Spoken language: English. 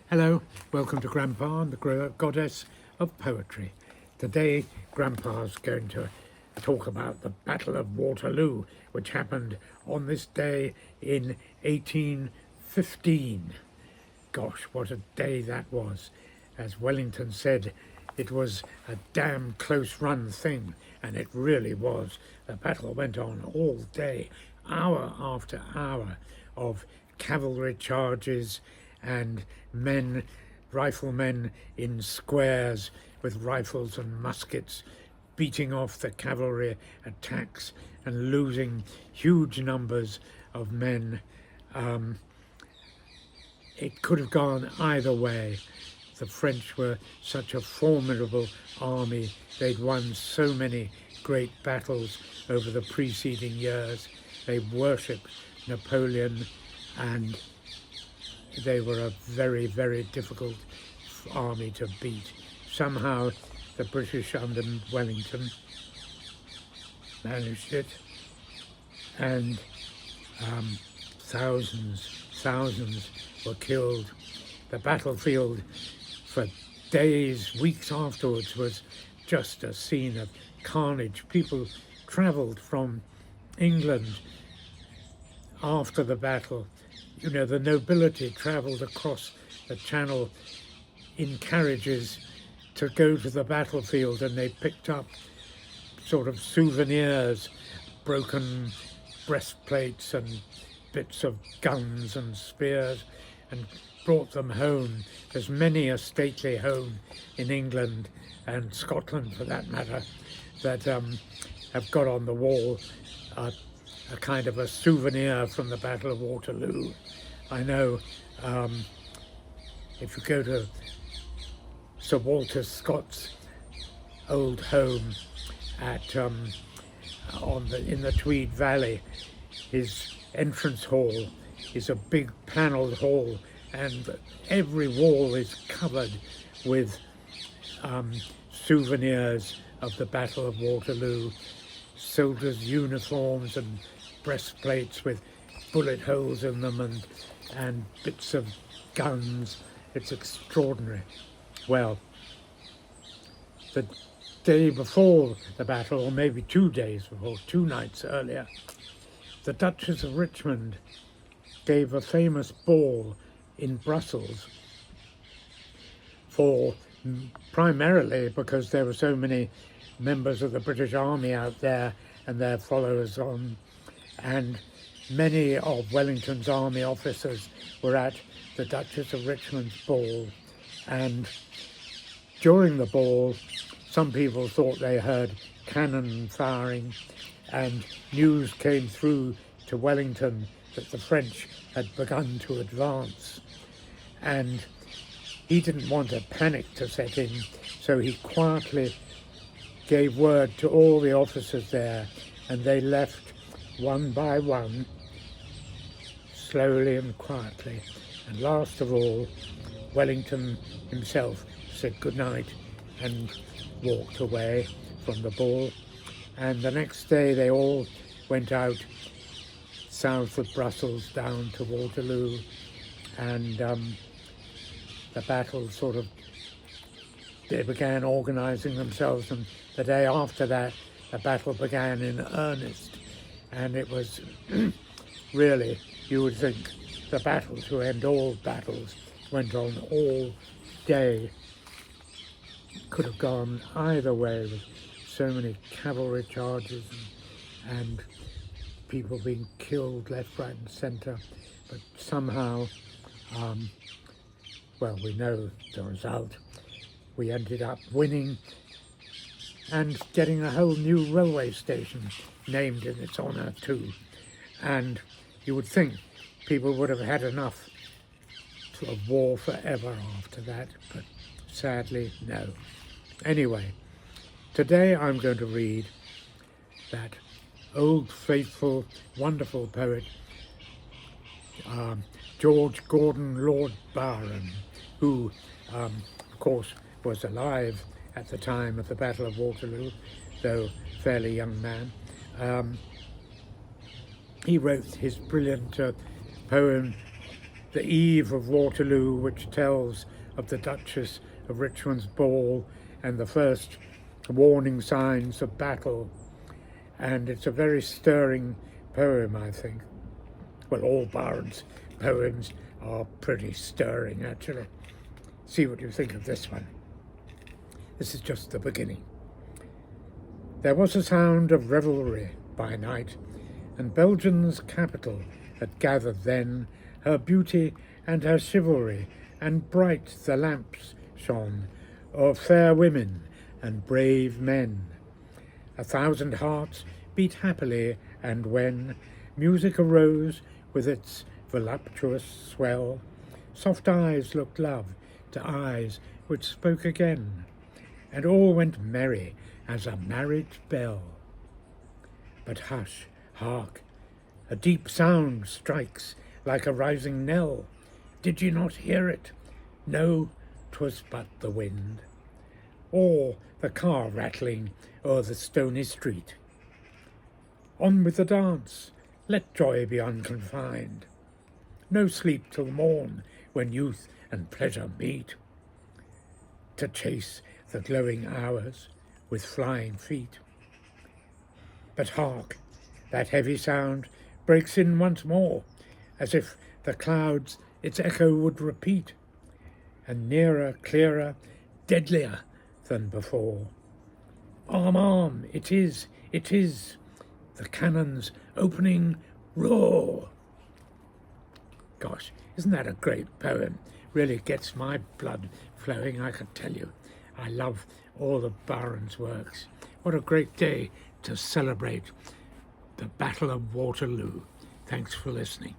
Hello, welcome to Grandpa and the Goddess of Poetry. Today, Grandpa's going to talk about the Battle of Waterloo, which happened on this day in 1815. Gosh, what a day that was. As Wellington said, it was a damn close run thing, and it really was. The battle went on all day, hour after hour of cavalry charges and riflemen in squares with rifles and muskets, beating off the cavalry attacks and losing huge numbers of men. It could have gone either way. The French were such a formidable army. They'd won so many great battles over the preceding years. They worshipped Napoleon, and they were a very, very difficult army to beat. Somehow the British under Wellington managed it, and thousands were killed. The battlefield for days, weeks afterwards was just a scene of carnage. People travelled from England after the battle. You know, the nobility travelled across the channel in carriages to go to the battlefield, and they picked up sort of souvenirs, broken breastplates and bits of guns and spears, and brought them home. There's many a stately home in England and Scotland, for that matter, that have got on the wall a kind of a souvenir from the Battle of Waterloo. I know if you go to Sir Walter Scott's old home at in the Tweed Valley, his entrance hall is a big panelled hall, and every wall is covered with souvenirs of the Battle of Waterloo, soldiers' uniforms and breastplates with bullet holes in them, and bits of guns. It's extraordinary. Well, the day before the battle, or maybe 2 days before, 2 nights earlier, the Duchess of Richmond gave a famous ball in Brussels, primarily because there were so many members of the British Army out there and their followers on, and many of Wellington's army officers were at the Duchess of Richmond's ball. And during the ball, some people thought they heard cannon firing, and news came through to Wellington that the French had begun to advance. And he didn't want a panic to set in, so he quietly gave word to all the officers there, and they left one by one, slowly and quietly. And last of all, Wellington himself said goodnight and walked away from the ball. And the next day they all went out south of Brussels down to Waterloo, and the battle they began organising themselves, and the day after that the battle began in earnest. And it was really, you would think, the battle to end all battles. Went on all day. Could have gone either way, with so many cavalry charges and people being killed left, right and centre. But somehow, well, we know the result. We ended up winning and getting a whole new railway station named in its honour too. And you would think people would have had enough of war forever after that, but sadly, no. Anyway, today I'm going to read that old, faithful, wonderful poet, George Gordon Lord Byron, who, of course, was alive at the time of the Battle of Waterloo, though fairly young man. He wrote his brilliant poem the Eve of Waterloo, which tells of the Duchess of Richmond's ball and the first warning signs of battle. And it's a very stirring poem, I think. Well, all Byron's poems are pretty stirring, actually. See what you think of this one. This is just the beginning. There was a sound of revelry by night, and Belgium's capital had gathered then her beauty and her chivalry, and bright the lamps shone of fair women and brave men. 1,000 hearts beat happily, and when music arose with its voluptuous swell, soft eyes looked love to eyes which spoke again, and all went merry as a marriage bell. But hush, hark, a deep sound strikes like a rising knell. Did you not hear it? No, 'twas but the wind, or the car rattling o'er the stony street. On with the dance, let joy be unconfined. No sleep till morn, when youth and pleasure meet, to chase the glowing hours with flying feet. But hark, that heavy sound breaks in once more, as if the clouds its echo would repeat, and nearer, clearer, deadlier than before. Arm, arm, it is, the cannon's opening roar. Gosh, isn't that a great poem? Really gets my blood flowing, I can tell you. I love all of Byron's works. What a great day to celebrate the Battle of Waterloo. Thanks for listening.